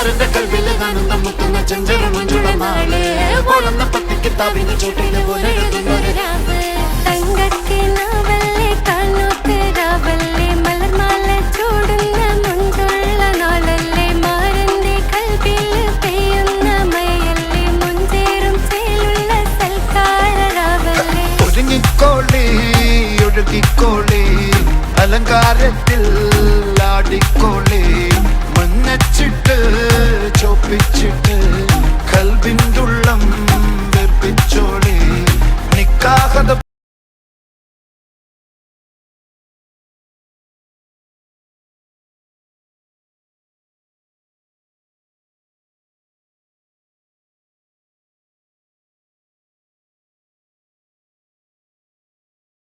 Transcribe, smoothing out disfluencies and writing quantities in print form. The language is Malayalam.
മാറിന്റെ കൽവില് കാണുന്ന മുത്തുന്ന ചെഞ്ചര മഞ്ചുള നാള് പോലന്ന പത്തി കിതാബിന് ചോട്ടില് പോലെ എഴുതുന്നൊരു രാവ് തങ്കക്കിനാവല്ലേ കാണൂത്തരാവല്ലേ മലർമാല ചൂടുന്ന മുഞ്ചുള്ള നാളല്ലേ മാറിന്റെ കൽവില് പെയ്യുന്ന മഴയല്ലേ മുഞ്ചേറും ചേലുള്ള സൽക്കാരരാവല്ലേ ഒരുങ്ങിക്കോളി ഒഴുകിക്കോളി അലങ്കാരത്തിൽ ആടിക്കോളി മഞ്ഞച്ചിട്ട് ചോപ്പിച്ചിട്ട്